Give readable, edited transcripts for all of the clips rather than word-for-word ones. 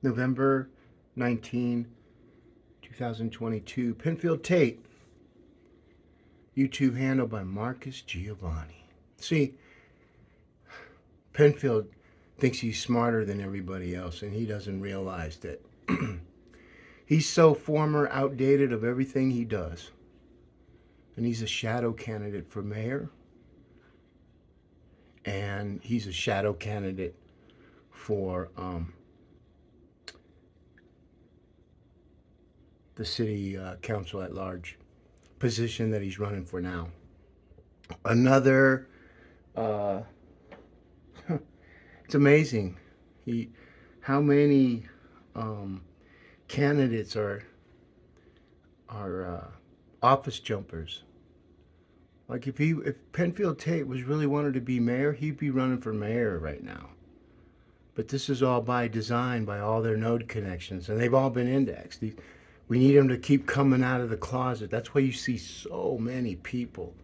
November 19, 2022. Penfield Tate. YouTube handle by Marcus Giovanni. See, Penfield thinks he's smarter than everybody else, and he doesn't realize that he's so former, outdated of everything he does. And he's a shadow candidate for mayor, and he's a shadow candidate for the city council at large position that he's running for now. Another, uh, it's amazing. How many candidates are office jumpers. Like if Penfield Tate was really wanted to be mayor, he'd be running for mayor right now. But this is all by design, by all their node connections, and they've all been indexed. We need them to keep coming out of the closet. That's why you see so many people.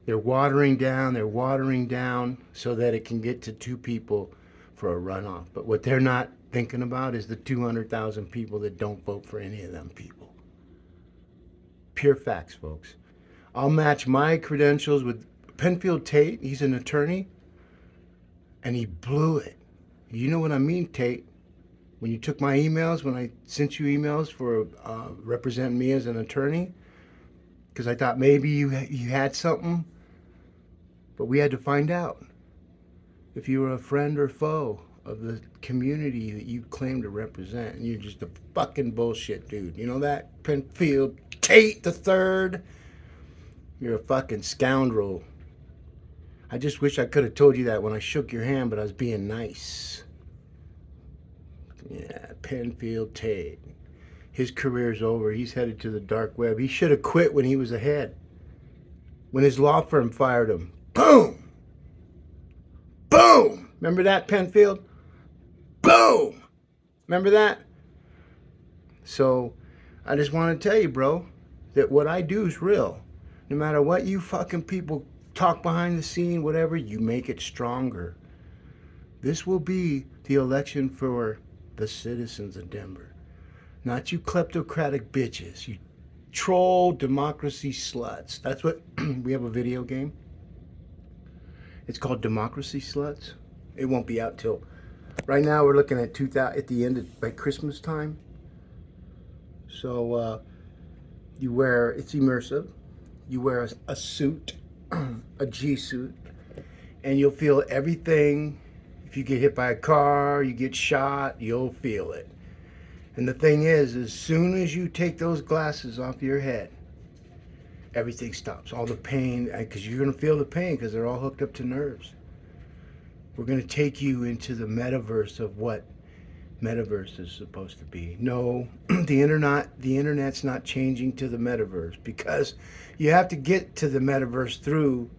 They're watering down so that it can get to 2 people for a runoff. But what they're not thinking about is the 200,000 people that don't vote for any of them people. Pure facts, folks. I'll match my credentials with Penfield Tate. He's an attorney, and he blew it. You know what I mean, Tate? When you took my emails, when I sent you emails for representing me as an attorney, because I thought maybe you had something, but we had to find out if you were a friend or foe of the community that you claim to represent, and you're just a fucking bullshit dude. You know that? Penfield Tate the Third. You're a fucking scoundrel. I just wish I could have told you that when I shook your hand, but I was being nice. Yeah, Penfield Tate. His career's over. He's headed to the dark web. He should have quit when he was ahead. When his law firm fired him. Boom! Boom! Remember that, Penfield? Boom! Remember that? So, I just want to tell you, bro, that what I do is real. No matter what you fucking people talk behind the scene, whatever, you make it stronger. This will be the election for the citizens of Denver. Not you kleptocratic bitches. You troll democracy sluts. That's what, we have a video game. It's called Democracy Sluts. It won't be out till, right now we're looking at 2000, at the end of, by Christmas time. So you wear, it's immersive. You wear a suit, a G suit, and you'll feel everything. If you get hit by a car, you get shot, you'll feel it. And the thing is, as soon as you take those glasses off your head, everything stops. All the pain, because you're going to feel the pain because they're all hooked up to nerves. We're going to take you into the metaverse of what metaverse is supposed to be. No, the internet's not changing to the metaverse, because you have to get to the metaverse through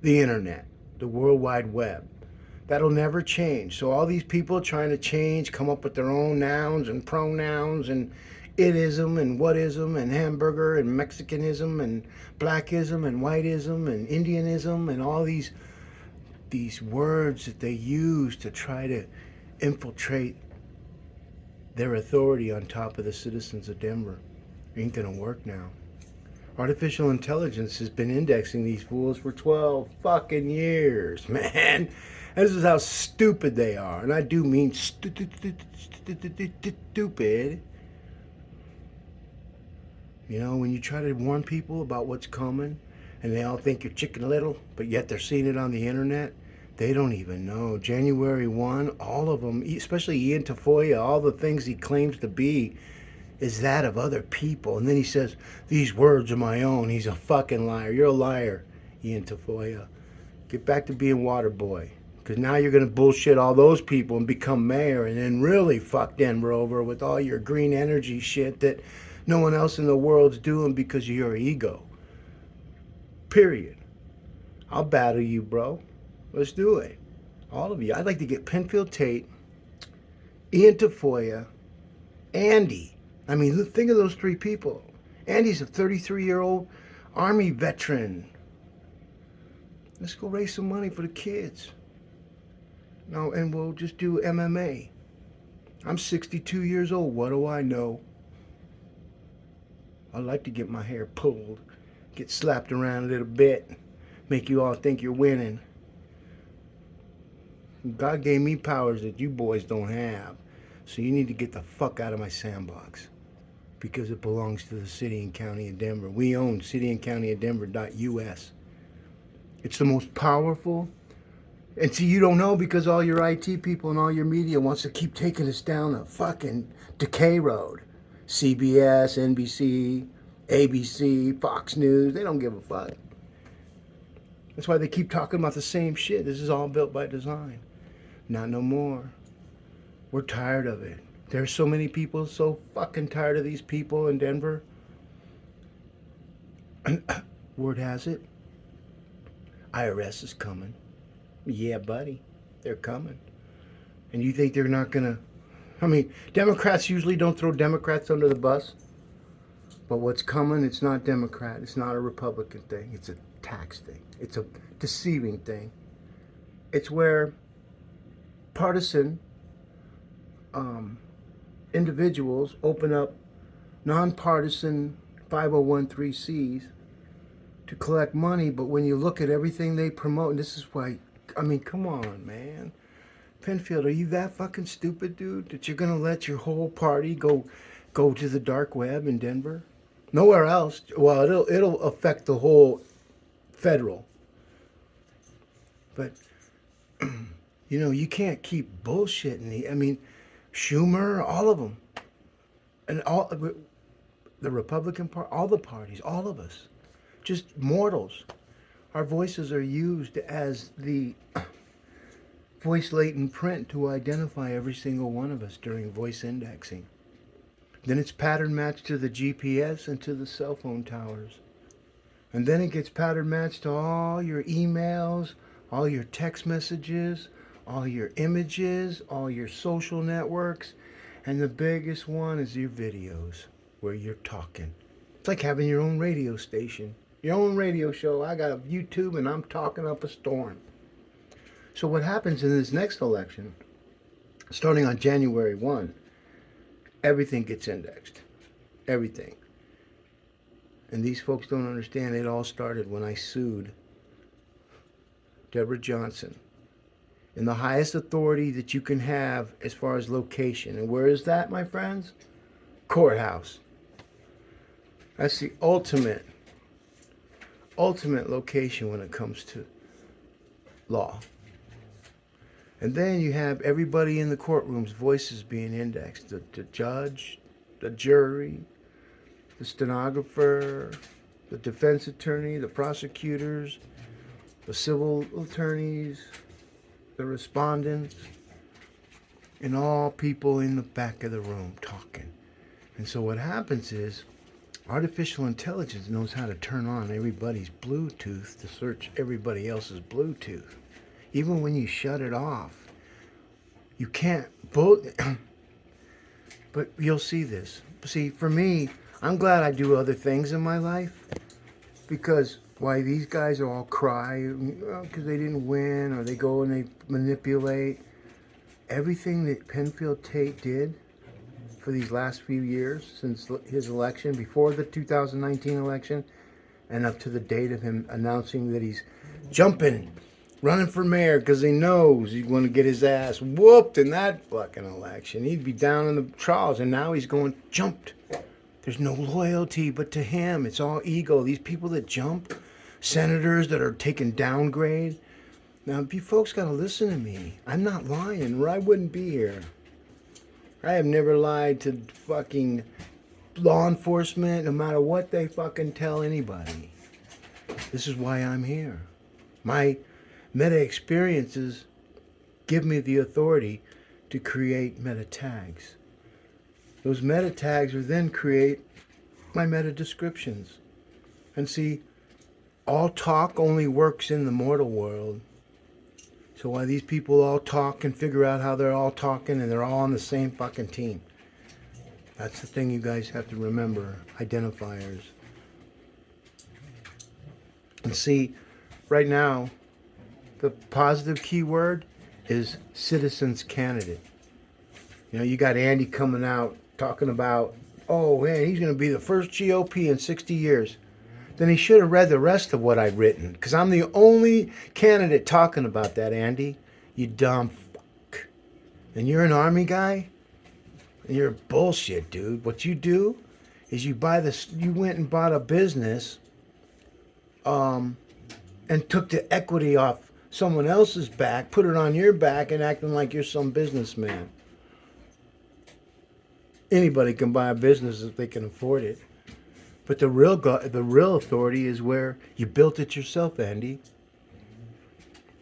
the internet, the World Wide Web. That'll never change. So all these people trying to change, come up with their own nouns and pronouns and itism and whatism and hamburger and Mexicanism and blackism and whiteism and Indianism and all these words that they use to try to infiltrate their authority on top of the citizens of Denver. Ain't gonna work now. Artificial intelligence has been indexing these fools for 12 fucking years, man. This is how stupid they are. And I do mean stupid. You know, when you try to warn people about what's coming, and they all think you're Chicken Little, but yet they're seeing it on the internet, they don't even know. January 1, all of them, especially Ian Tafoya, all the things he claims to be is that of other people. And then he says, these words are my own. He's a fucking liar. You're a liar, Ian Tafoya. Get back to being water boy. Because now you're going to bullshit all those people and become mayor and then really fuck Denver over with all your green energy shit that no one else in the world's doing because of your ego. Period. I'll battle you, bro. Let's do it. All of you. I'd like to get Penfield Tate, Ian Tafoya, Andy. I mean, think of those 3 people. Andy's a 33-year-old Army veteran. Let's go raise some money for the kids. No, and we'll just do MMA. I'm 62 years old. What do I know? I like to get my hair pulled, get slapped around a little bit, make you all think you're winning. God gave me powers that you boys don't have. So you need to get the fuck out of my sandbox. Because it belongs to the city and county of Denver. We own cityandcountyofdenver.us. It's the most powerful. And see, you don't know because all your IT people and all your media wants to keep taking us down a fucking decay road. CBS, NBC, ABC, Fox News, they don't give a fuck. That's why they keep talking about the same shit. This is all built by design. Not no more. We're tired of it. There's so many people so fucking tired of these people in Denver. And word has it, IRS is coming. Yeah, buddy, they're coming. And you think they're not gonna... I mean, Democrats usually don't throw Democrats under the bus. But what's coming, it's not Democrat. It's not a Republican thing. It's a tax thing. It's a deceiving thing. It's where partisan individuals open up nonpartisan 501(c)(3)s to collect money, but when you look at everything they promote, and this is why, I mean, come on, man. Penfield, are you that fucking stupid, dude, that you're gonna let your whole party go to the dark web in Denver? Nowhere else. Well, it'll affect the whole federal. But you know, you can't keep bullshitting. I mean, Schumer, all of them, and all the Republican part, all the parties, all of us, just mortals. Our voices are used as the voice latent print to identify every single one of us during voice indexing. Then it's pattern matched to the GPS and to the cell phone towers. And then it gets pattern matched to all your emails, all your text messages, all your images, all your social networks, and the biggest one is your videos where you're talking. It's like having your own radio station, your own radio show. I got a YouTube and I'm talking up a storm. So what happens in this next election, starting on January 1, everything gets indexed. Everything. And these folks don't understand it all started when I sued Deborah Johnson in the highest authority that you can have as far as location. And where is that, my friends? Courthouse. That's the ultimate location when it comes to law. And then you have everybody in the courtroom's voices being indexed. The judge, the jury, the stenographer, the defense attorney, the prosecutors, the civil attorneys, the respondents, and all people in the back of the room talking. And so what happens is artificial intelligence knows how to turn on everybody's Bluetooth to search everybody else's Bluetooth. Even when you shut it off, you can't both. But you'll see this. See, for me, I'm glad I do other things in my life, because why these guys are all cry because they didn't win, or they go and they manipulate everything that Penfield Tate did for these last few years since his election, before the 2019 election, and up to the date of him announcing that he's running for mayor because he knows he's going to get his ass whooped in that fucking election. He'd be down in the trials, and now he's going jumped. There's no loyalty but to him. It's all ego. These people that jump, senators that are taking downgrade. Now, you folks got to listen to me. I'm not lying, or I wouldn't be here. I have never lied to fucking law enforcement, no matter what they fucking tell anybody. This is why I'm here. My meta experiences give me the authority to create meta tags. Those meta tags are then create my meta descriptions. And see, all talk only works in the mortal world. So why these people all talk and figure out how they're all talking and they're all on the same fucking team. That's the thing you guys have to remember, identifiers. And see, right now, the positive keyword is citizens candidate. You know, you got Andy coming out talking about, oh, man, he's going to be the first GOP in 60 years. Then he should have read the rest of what I've written, because I'm the only candidate talking about that, Andy. You dumb fuck. And you're an Army guy? And you're bullshit, dude. What you do is you went and bought a business and took the equity off someone else's back, put it on your back, and acting like you're some businessman. Anybody can buy a business if they can afford it. But the real authority is where you built it yourself, Andy.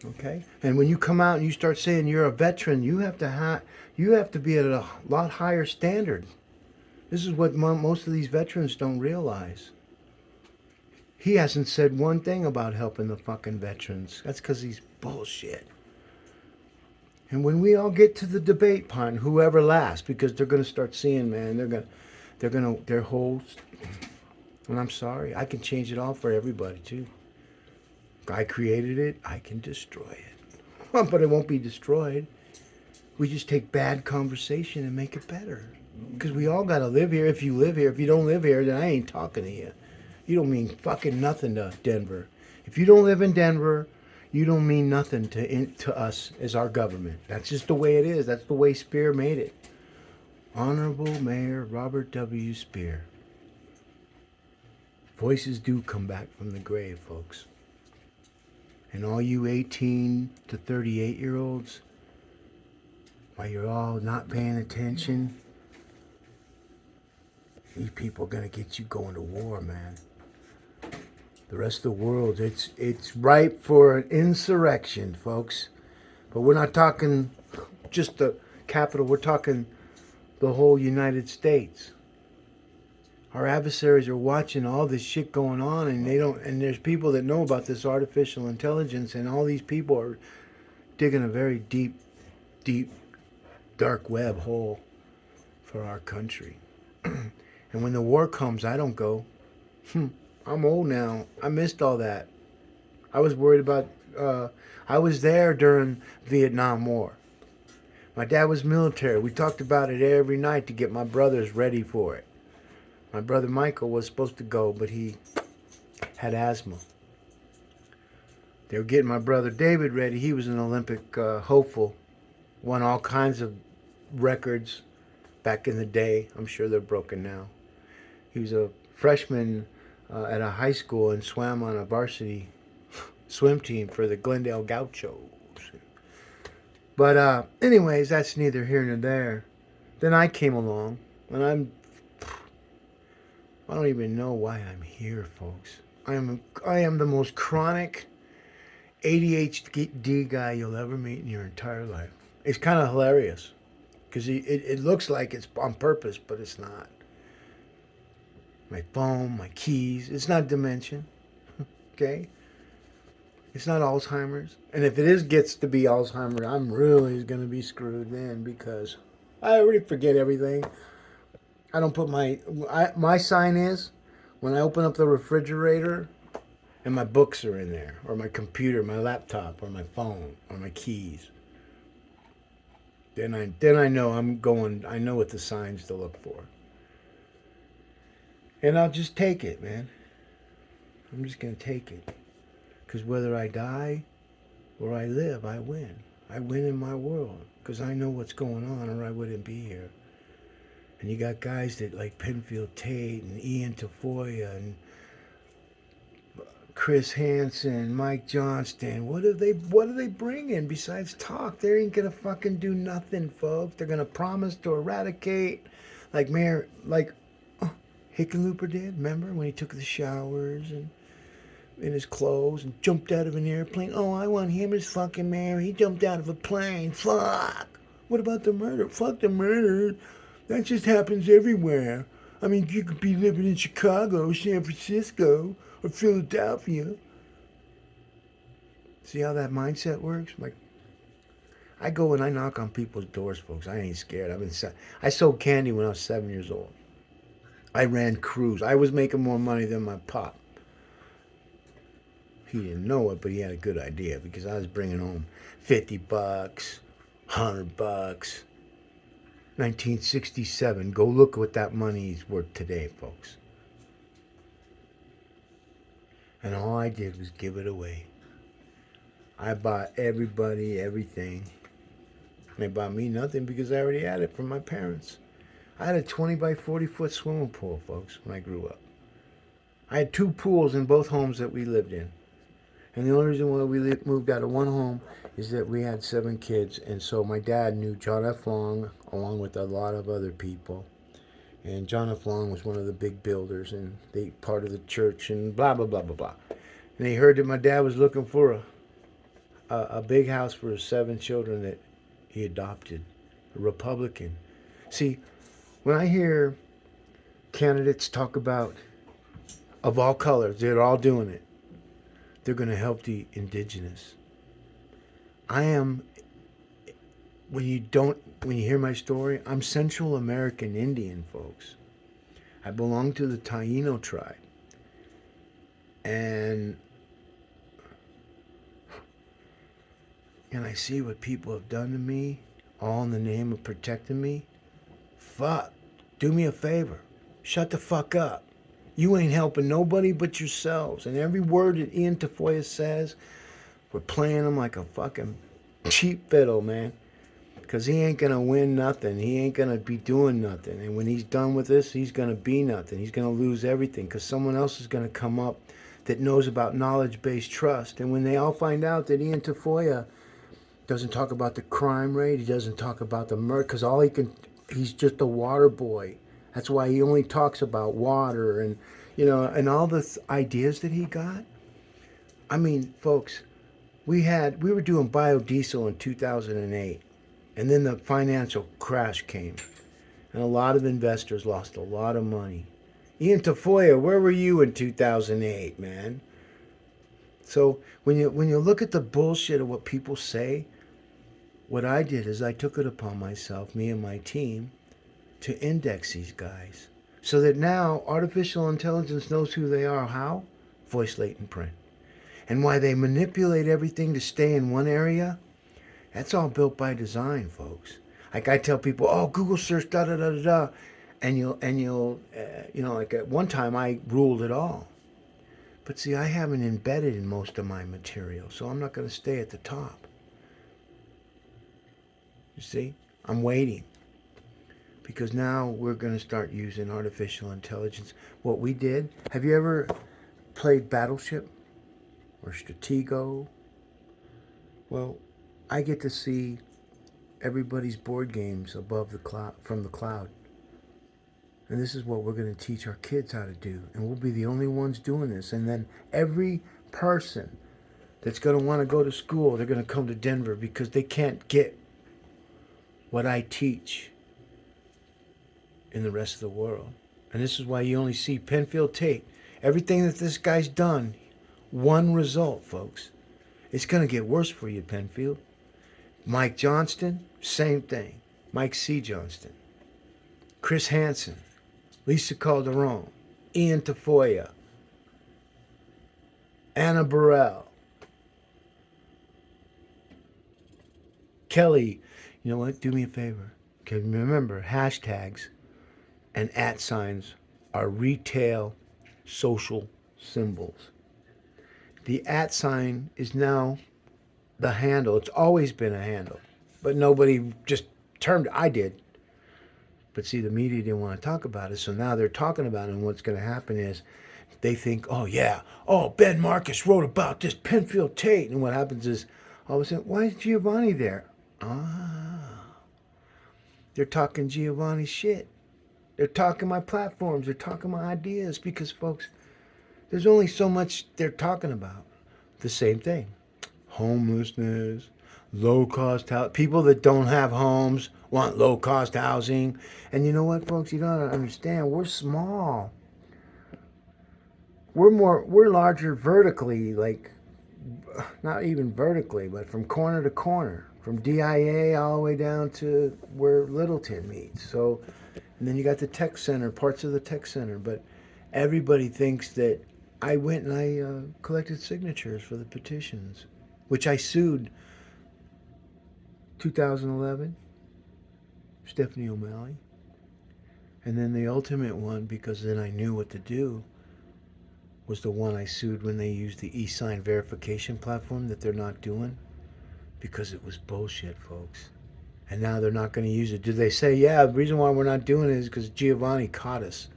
Okay? And when you come out and you start saying you're a veteran, you have to be at a lot higher standard. This is what most of these veterans don't realize. He hasn't said one thing about helping the fucking veterans. That's because he's bullshit. And when we all get to the debate pond, whoever lasts, because they're going to start seeing, man, their whole. And I'm sorry, I can change it all for everybody too. I created it, I can destroy it. But it won't be destroyed. We just take bad conversation and make it better. Because we all got to live here. If you live here, if you don't live here, then I ain't talking to you. You don't mean fucking nothing to Denver. If you don't live in Denver, you don't mean nothing to us as our government. That's just the way it is. That's the way Spear made it. Honorable Mayor Robert W. Spear. Voices do come back from the grave, folks. And all you 18 to 38-year-olds, while you're all not paying attention, these people are going to get you going to war, man. The rest of the world, it's ripe for an insurrection, folks. But we're not talking just the capital. We're talking the whole United States. Our adversaries are watching all this shit going on, and they don't. And there's people that know about this artificial intelligence, and all these people are digging a very deep, deep, dark web hole for our country. And when the war comes, I don't go. I'm old now. I missed all that. I was worried about. I was there during Vietnam War. My dad was military. We talked about it every night to get my brothers ready for it. My brother Michael was supposed to go, but he had asthma. They were getting my brother David ready. He was an Olympic hopeful. Won all kinds of records back in the day. I'm sure they're broken now. He was a freshman at a high school and swam on a varsity swim team for the Glendale Gauchos. But anyways, that's neither here nor there. Then I came along, and I don't even know why I'm here, folks. I am the most chronic ADHD guy you'll ever meet in your entire life. It's kind of hilarious because it looks like it's on purpose, but it's not. My phone, my keys, it's not dementia, okay? It's not Alzheimer's. And if it gets to be Alzheimer's, I'm really going to be screwed then because I already forget everything. I don't put my sign is when I open up the refrigerator and my books are in there, or my computer, my laptop, or my phone, or my keys. Then I know I know what the signs to look for. And I'll just take it, man. I'm just going to take it. Because whether I die or I live, I win. I win in my world because I know what's going on or I wouldn't be here. And you got guys that like Penfield, Tate, and Ian Tafoya, and Chris Hansen, Mike Johnston. What do they bring in besides talk? They ain't gonna fucking do nothing, folks. They're gonna promise to eradicate, like Hickenlooper did. Remember when he took the showers and in his clothes and jumped out of an airplane? Oh, I want him as fucking mayor. He jumped out of a plane. Fuck. What about the murder? Fuck the murder. That just happens everywhere. I mean, you could be living in Chicago, San Francisco, or Philadelphia. See how that mindset works? Like, I go and I knock on people's doors, folks. I ain't scared. I sold candy when I was 7 years old. I ran crews. I was making more money than my pop. He didn't know it, but he had a good idea because I was bringing home $50, $100. 1967. Go look what that money is worth today, folks. And all I did was give it away. I bought everybody everything. They bought me nothing because I already had it from my parents. I had a 20 by 40 foot swimming pool, folks, when I grew up. I had 2 pools in both homes that we lived in. And the only reason why we moved out of one home is that we had 7 kids. And so my dad knew John F. Long, along with a lot of other people. And John F. Long was one of the big builders and they part of the church and blah, blah, blah, blah, blah. And they heard that my dad was looking for a big house for his 7 children that he adopted, a Republican. See, when I hear candidates talk about, of all colors, they're all doing it. They're going to help the indigenous. I am, when you hear my story, I'm Central American Indian, folks. I belong to the Taino tribe. And I see what people have done to me, all in the name of protecting me. Fuck, do me a favor. Shut the fuck up. You ain't helping nobody but yourselves. And every word that Ian Tafoya says, we're playing him like a fucking cheap fiddle, man. Because he ain't going to win nothing. He ain't going to be doing nothing. And when he's done with this, he's going to be nothing. He's going to lose everything because someone else is going to come up that knows about knowledge-based trust. And when they all find out that Ian Tafoya doesn't talk about the crime rate, he doesn't talk about the murder, because he's just a water boy. That's why he only talks about water and, and all the ideas that he got. I mean, folks, we were doing biodiesel in 2008, and then the financial crash came, and a lot of investors lost a lot of money. Ian Tafoya, where were you in 2008, man? So when you look at the bullshit of what people say, what I did is I took it upon myself, me and my team, to index these guys so that now artificial intelligence knows who they are. How? Voice latent print. And why they manipulate everything to stay in one area, that's all built by design, folks. Like I tell people, oh, Google search da da da da da, and you'll like at one time I ruled it all. But see, I haven't embedded in most of my material, so I'm not going to stay at the top. You see, I'm waiting. Because now we're going to start using artificial intelligence. What we did, have you ever played Battleship or Stratego? Well, I get to see everybody's board games above the cloud, from the cloud. And this is what we're going to teach our kids how to do. And we'll be the only ones doing this. And then every person that's going to want to go to school, they're going to come to Denver because they can't get what I teach in the rest of the world. And this is why you only see Penfield, Tate. Everything that this guy's done, one result, folks. It's going to get worse for you, Penfield. Mike Johnston, same thing. Mike C. Johnston. Chris Hansen. Lisa Calderon. Ian Tafoya. Anna Burrell. Kelly, you know what? Do me a favor. Okay, remember, hashtags and @ are retail social symbols. The @ is now the handle. It's always been a handle. But nobody just termed it. I did. But see, the media didn't want to talk about it, so now they're talking about it, and what's going to happen is they think, oh, yeah, oh, Ben Marcus wrote about this Penfield Tate, and what happens is, all of a sudden, why is Giavanni there? They're talking Giavanni shit. They're talking my platforms. They're talking my ideas because, folks, there's only so much they're talking about. The same thing. Homelessness, low-cost housing. People that don't have homes want low-cost housing. And you know what, folks? You don't understand. We're small. We're larger vertically, like, not even vertically, but from corner to corner. From DIA all the way down to where Littleton meets. So, and then you got the tech center, parts of the tech center. But everybody thinks that I went and I collected signatures for the petitions, which I sued 2011. Stephanie O'Malley. And then the ultimate one, because then I knew what to do, was the one I sued when they used the e-sign verification platform that they're not doing, because it was bullshit, folks. And now they're not going to use it. Did they say, yeah, the reason why we're not doing it is because Giavanni caught us.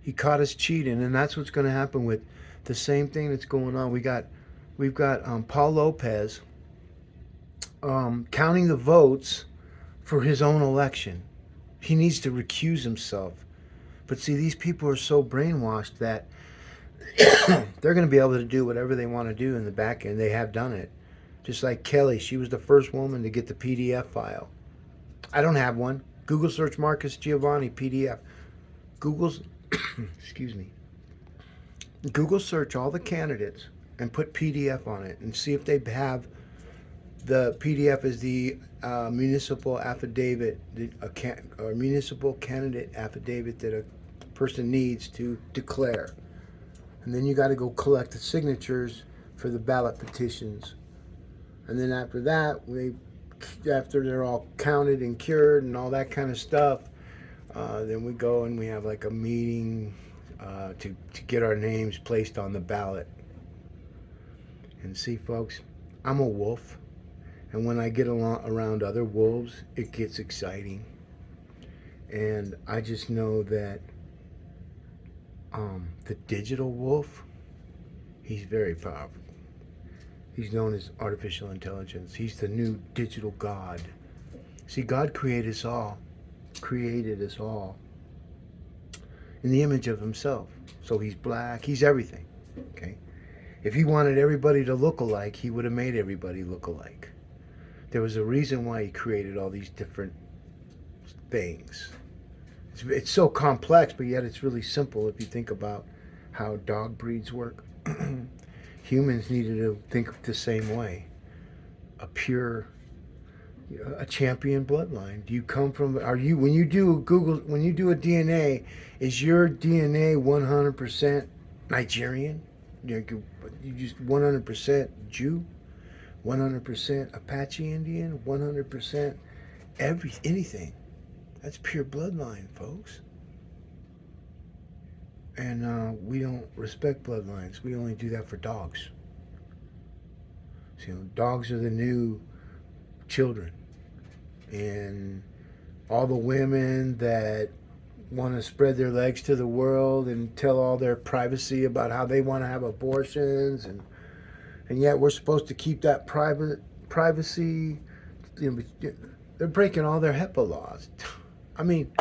He caught us cheating, and that's what's going to happen with the same thing that's going on. We've got Paul Lopez counting the votes for his own election. He needs to recuse himself. But see, these people are so brainwashed that they're going to be able to do whatever they want to do in the back end. They have done it. Just like Kelly, she was the first woman to get the PDF file. I don't have one. Google search Marcus Giovanni PDF. Google's, excuse me. Google search all the candidates and put PDF on it and see if they have the PDF is the municipal affidavit, or municipal candidate affidavit that a person needs to declare. And then you got to go collect the signatures for the ballot petitions. And then after that, after they're all counted and cured and all that kind of stuff, then we go and we have like a meeting to get our names placed on the ballot. And see, folks, I'm a wolf. And when I get around other wolves, it gets exciting. And I just know that the digital wolf, he's very powerful. He's known as artificial intelligence. He's the new digital God. See, God created us all in the image of himself. So he's black, he's everything. Okay? If he wanted everybody to look alike, he would have made everybody look alike. There was a reason why he created all these different things. It's so complex, but yet it's really simple if you think about how dog breeds work. Humans needed to think the same way. A pure, a champion bloodline. Do you come from, when you do a DNA, is your DNA 100% Nigerian? You just 100% Jew? 100% Apache Indian, 100% anything. That's pure bloodline, folks. And we don't respect bloodlines. We only do that for dogs. So, dogs are the new children. And all the women that want to spread their legs to the world and tell all their privacy about how they want to have abortions, and yet we're supposed to keep that privacy. They're breaking all their HIPAA laws. I mean,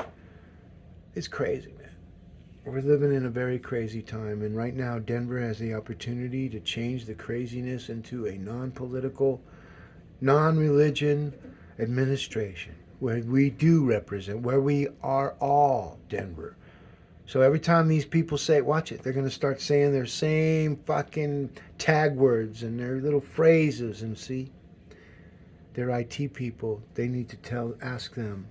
it's crazy, man. We're living in a very crazy time, and right now Denver has the opportunity to change the craziness into a non-political, non-religion administration where we do represent, where we are all Denver. So every time these people say, watch it, they're going to start saying their same fucking tag words and their little phrases. And see, they're IT people. They need to ask them.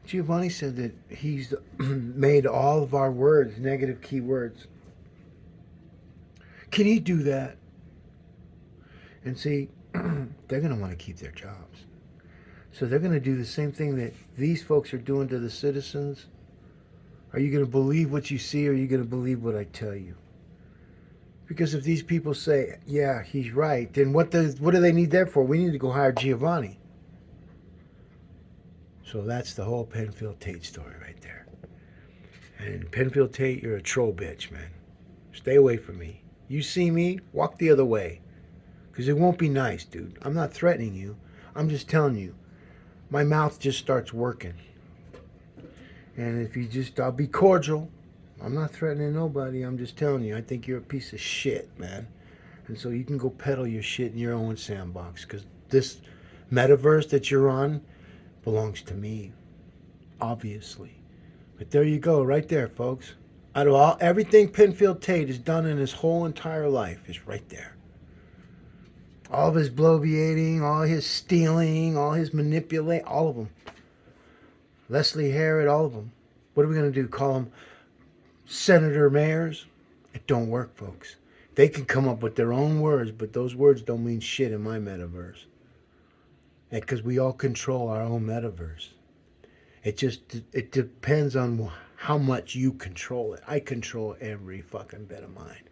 Giovanni said that he's made all of our words negative keywords. Can he do that? And see, they're going to want to keep their jobs. So they're going to do the same thing that these folks are doing to the citizens. Are you going to believe what you see, or are you going to believe what I tell you? Because if these people say, yeah, he's right, then what do they need that for? We need to go hire Giavanni. So that's the whole Penfield Tate story right there. And Penfield Tate, you're a troll bitch, man. Stay away from me. You see me, walk the other way. Because it won't be nice, dude. I'm not threatening you. I'm just telling you. My mouth just starts working. And if you just, I'll be cordial. I'm not threatening nobody. I'm just telling you, I think you're a piece of shit, man. And so you can go peddle your shit in your own sandbox. Because this metaverse that you're on belongs to me, obviously. But there you go, right there, folks. Out of everything Penfield Tate has done in his whole entire life is right there. All of his bloviating, all his stealing, all his manipulating, all of them. Leslie Harrod, all of them. What are we going to do? Call them senator mayors? It don't work, folks. They can come up with their own words, but those words don't mean shit in my metaverse. Because we all control our own metaverse. It depends on how much you control it. I control every fucking bit of mine.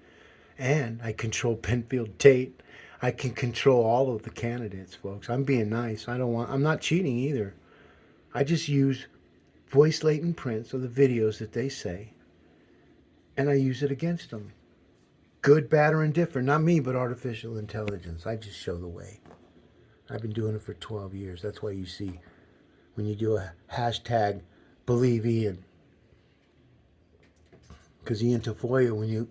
And I control Penfield, Tate. I can control all of the candidates, folks. I'm being nice. I'm not cheating either. I just use voice latent prints of the videos that they say, and I use it against them. Good, bad, or indifferent. Not me, but artificial intelligence. I just show the way. I've been doing it for 12 years. That's why you see when you do a hashtag believe Ian. Because Ian Tafoya,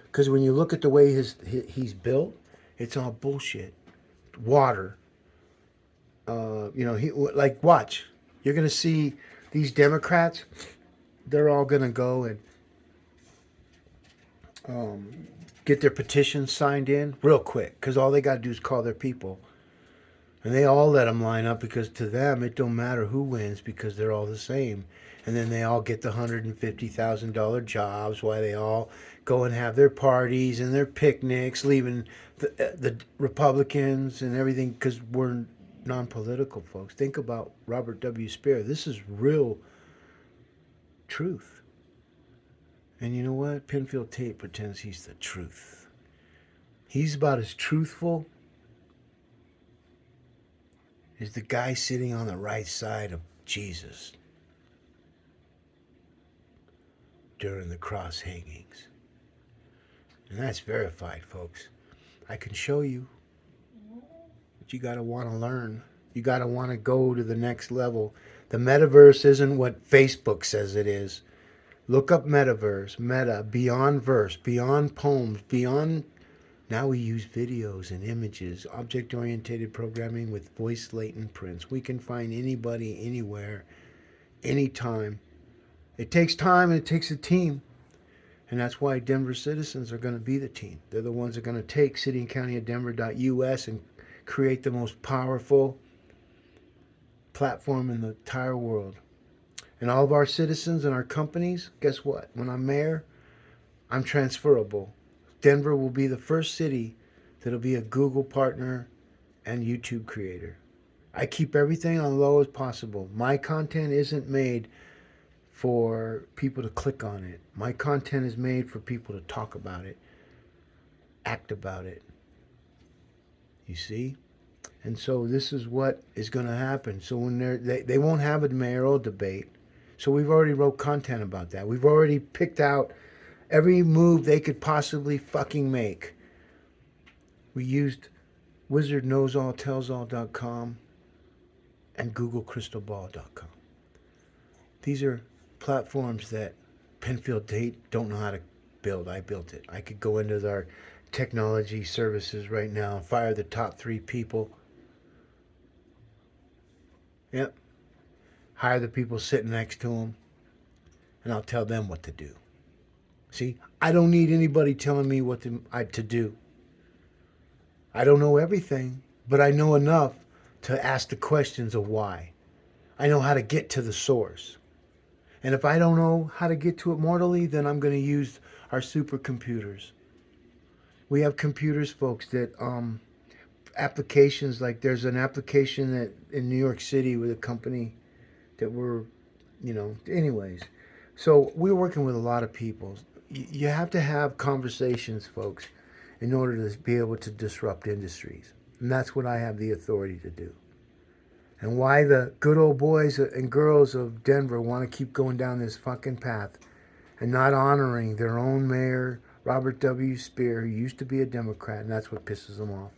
because when you look at the way he's built, it's all bullshit. Water. Watch. You're going to see these Democrats, they're all going to go and get their petitions signed in real quick because all they got to do is call their people. And they all let them line up because to them it don't matter who wins because they're all the same. And then they all get the $150,000 jobs while they all go and have their parties and their picnics, leaving the Republicans and everything because we're non-political, folks. Think about Robert W. Speer. This is real truth. And you know what? Penfield Tate pretends he's the truth. He's about as truthful as the guy sitting on the right side of Jesus during the cross hangings. And that's verified, folks. I can show you. But you got to want to learn. You got to want to go to the next level. The metaverse isn't what Facebook says it is. Look up metaverse, meta, beyond verse, beyond poems, beyond... Now we use videos and images, object-oriented programming with voice latent prints. We can find anybody, anywhere, anytime. It takes time and it takes a team. And that's why Denver citizens are going to be the team. They're the ones that are going to take cityandcountyofdenver.us and create the most powerful platform in the entire world. And all of our citizens and our companies, guess what? When I'm mayor, I'm transferable. Denver will be the first city that'll be a Google partner and YouTube creator. I keep everything on low as possible. My content isn't made for people to click on it. My content is made for people to talk about it, act about it. You see? And so this is what is going to happen. So when they won't have a mayoral debate. So we've already wrote content about that. We've already picked out every move they could possibly fucking make. We used wizardknowsalltellsall.com and googlecrystalball.com. These are platforms that Penfield Tate don't know how to build. I built it. I could go into our technology services right now and fire the top 3 people. Yep. Hire the people sitting next to them, and I'll tell them what to do. See, I don't need anybody telling me what to do. I don't know everything, but I know enough to ask the questions of why. I know how to get to the source. And if I don't know how to get to it mortally, then I'm going to use our supercomputers. We have computers, folks, that applications, like there's an application that in New York City with a company that we're, anyways. So we're working with a lot of people. You have to have conversations, folks, in order to be able to disrupt industries. And that's what I have the authority to do. And why the good old boys and girls of Denver want to keep going down this fucking path and not honoring their own mayor, Robert W. Speer, who used to be a Democrat, and that's what pisses them off.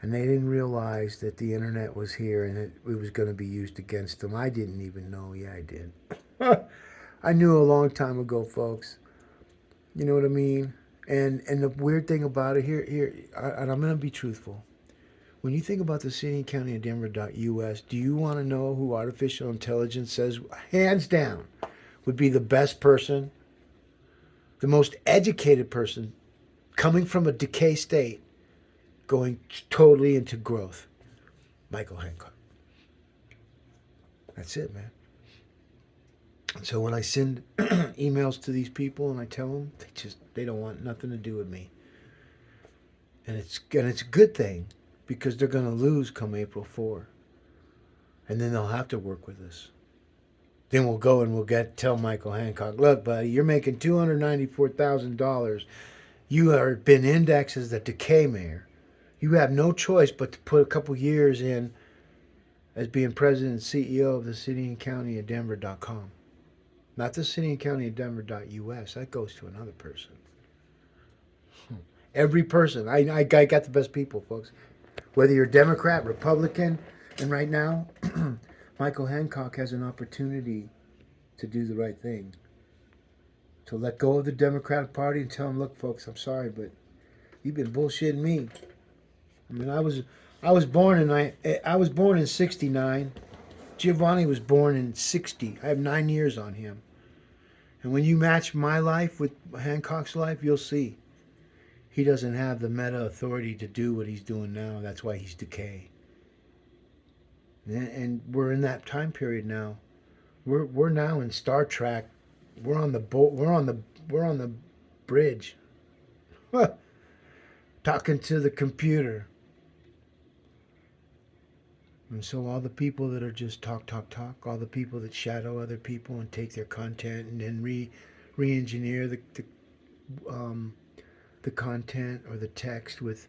And they didn't realize that the internet was here and it was going to be used against them. I didn't even know. Yeah, I did. I knew a long time ago, folks. You know what I mean? And the weird thing about it, and I'm going to be truthful. When you think about the city and county of Denver.us, do you want to know who artificial intelligence says, hands down, would be the best person, the most educated person, coming from a decay state, going totally into growth? Michael Hancock. That's it, man. And so when I send emails to these people and I tell them, they don't want nothing to do with me. And it's a good thing because they're going to lose come April 4. And then they'll have to work with us. Then we'll go and tell Michael Hancock, look, buddy, you're making $294,000. You have been indexed as the decay mayor. You have no choice but to put a couple years in as being president and CEO of the city and county of Denver.com. Not the city and county of Denver.us. That goes to another person. Every person. I got the best people, folks. Whether you're Democrat, Republican, and right now, Michael Hancock has an opportunity to do the right thing. To let go of the Democratic Party and tell them, look, folks, I'm sorry, but you've been bullshitting me. I mean, I was born in '69. Giavanni was born in '60. I have 9 years on him. And when you match my life with Hancock's life, you'll see he doesn't have the meta authority to do what he's doing now. That's why he's decay. And we're in that time period now. We're now in Star Trek. We're on the boat. We're on the bridge, talking to the computer. And so all the people that are just talk, all the people that shadow other people and take their content and then re-engineer the content or the text with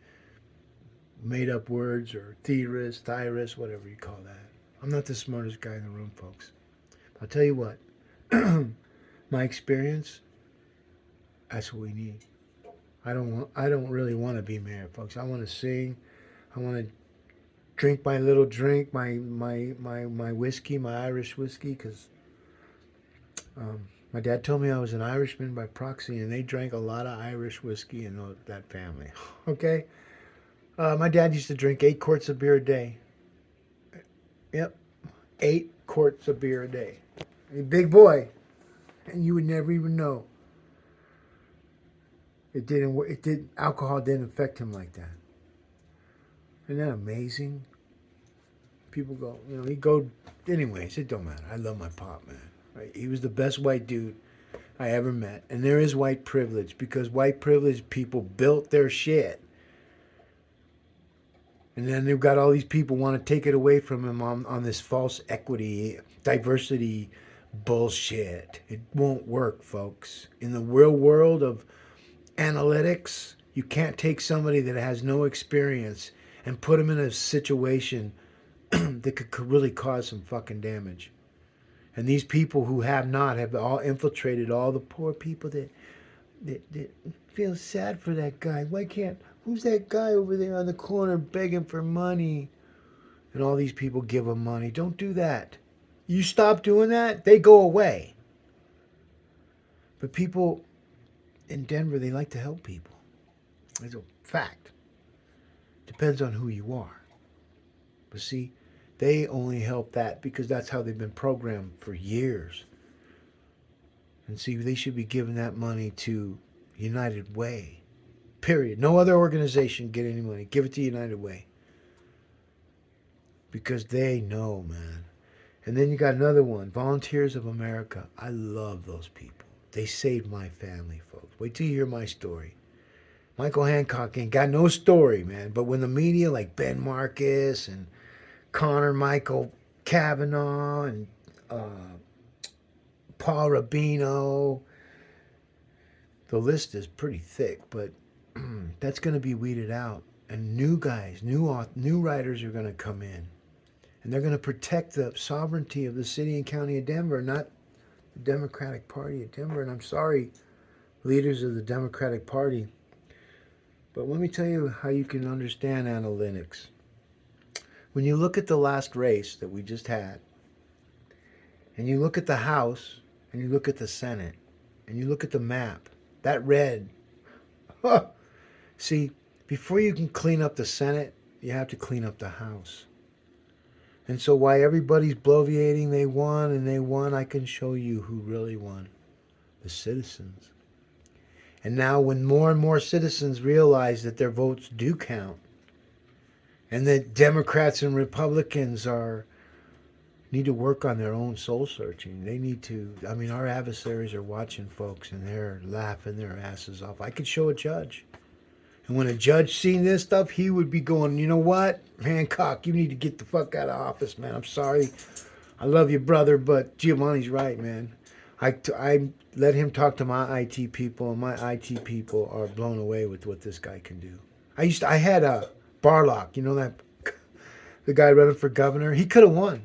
made-up words or theorists, whatever you call that. I'm not the smartest guy in the room, folks. I'll tell you what. My experience, that's what we need. I don't really want to be mayor, folks. I want to sing. I want to drink my little drink, my whiskey, my Irish whiskey, because my dad told me I was an Irishman by proxy, and they drank a lot of Irish whiskey in that family. Okay? My dad used to drink 8 quarts of beer a day. Yep. 8 quarts of beer a day. A big boy. And you would never even know. Alcohol didn't affect him like that. Isn't that amazing? People go, he'd go, anyways, it don't matter. I love my pop, man. Right? He was the best white dude I ever met. And there is white privilege, because white privileged people built their shit. And then they've got all these people want to take it away from him on this false equity, diversity bullshit. It won't work, folks. In the real world of analytics, you can't take somebody that has no experience and put them in a situation that could really cause some fucking damage. And these people who have all infiltrated all the poor people that feel sad for that guy. Who's that guy over there on the corner begging for money? And all these people give him money. Don't do that. You stop doing that, they go away. But people in Denver, they like to help people. It's a fact. Depends on who you are. But see, they only help that because that's how they've been programmed for years. And see, they should be giving that money to United Way. Period. No other organization get any money. Give it to United Way. Because they know, man. And then you got another one, Volunteers of America. I love those people. They saved my family, folks. Wait till you hear my story. Michael Hancock ain't got no story, man. But when the media like Ben Marcus and Connor Michael Kavanaugh and Paul Rubino, the list is pretty thick, but that's going to be weeded out. And new guys, new writers are going to come in. And they're going to protect the sovereignty of the city and county of Denver, not the Democratic Party of Denver. And I'm sorry, leaders of the Democratic Party. But let me tell you how you can understand analytics. When you look at the last race that we just had, and you look at the House, and you look at the Senate, and you look at the map, that red. See, before you can clean up the Senate, you have to clean up the House. And so while everybody's bloviating they won, I can show you who really won. The citizens. And now when more and more citizens realize that their votes do count, and that Democrats and Republicans need to work on their own soul searching. They need to, our adversaries are watching, folks, and they're laughing their asses off. I could show a judge. And when a judge seen this stuff, he would be going, you know what? Hancock, you need to get the fuck out of office, man. I'm sorry. I love you, brother, but Giovanni's right, man. I let him talk to my IT people, and my IT people are blown away with what this guy can do. I had a Barlock, you know that the guy running for governor. He could have won,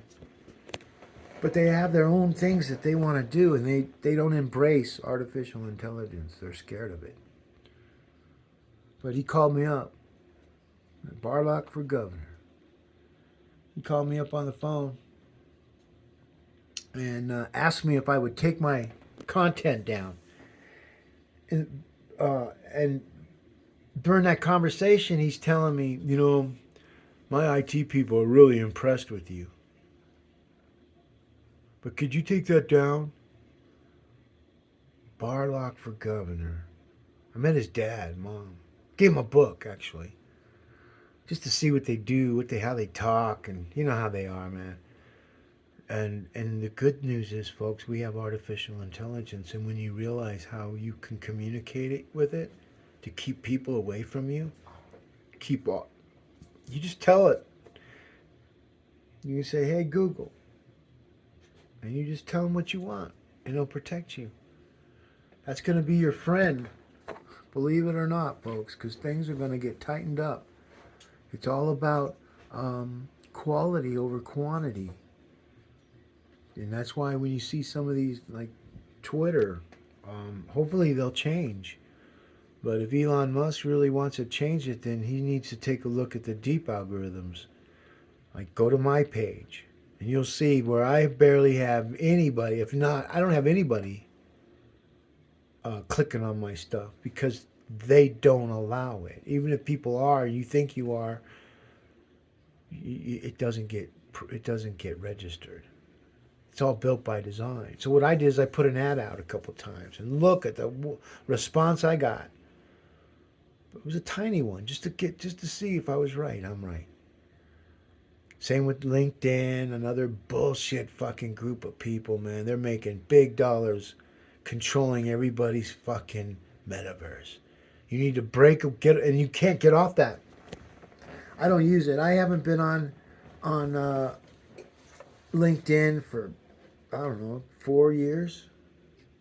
but they have their own things that they want to do, and they don't embrace artificial intelligence. They're scared of it. But he called me up, Barlock for governor. He called me up on the phone and asked me if I would take my content down. And during that conversation, he's telling me, you know, my IT people are really impressed with you. But could you take that down? Barlock for governor. I met his dad, mom. Gave him a book, actually, just to see what they do, how they talk, and you know how they are, man. And the good news is, folks, we have artificial intelligence, and when you realize how you can communicate it with it to keep people away from you, you just tell it. You say, "Hey Google," and you just tell them what you want, and it'll protect you. That's going to be your friend, believe it or not, folks, because things are going to get tightened up. It's all about quality over quantity. And that's why when you see some of these, like Twitter, hopefully they'll change. But if Elon Musk really wants to change it, then he needs to take a look at the deep algorithms. Like, go to my page, and you'll see where I barely have anybody. If not, I don't have anybody clicking on my stuff because they don't allow it. Even if people are, you think you are, it doesn't get registered. It's all built by design. So what I did is I put an ad out a couple times and look at the response I got. It was a tiny one, just to see if I was right. I'm right. Same with LinkedIn, another bullshit fucking group of people, man. They're making big dollars controlling everybody's fucking metaverse. You need to and you can't get off that. I don't use it. I haven't been on LinkedIn for, I don't know, 4 years,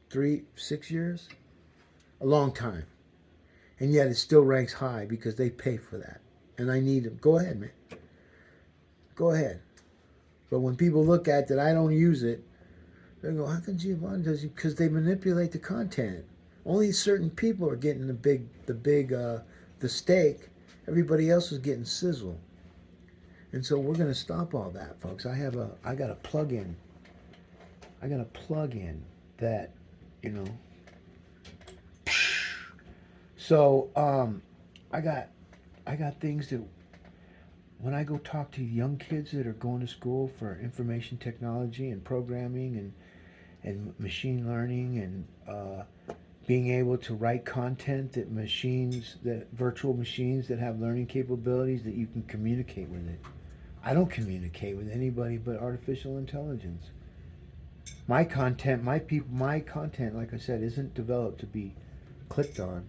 6 years, a long time. And yet it still ranks high because they pay for that. And I need them. Go ahead, man. Go ahead. But when people look at that I don't use it, they go, how come Giavanni does it? Because they manipulate the content. Only certain people are getting the steak. Everybody else is getting sizzle. And so we're going to stop all that, folks. I got a plug-in. I got a plug-in that, you know. So I got things that when I go talk to young kids that are going to school for information technology and programming and machine learning and being able to write content that virtual machines that have learning capabilities that you can communicate with it. I don't communicate with anybody but artificial intelligence. My content, like I said, isn't developed to be clicked on.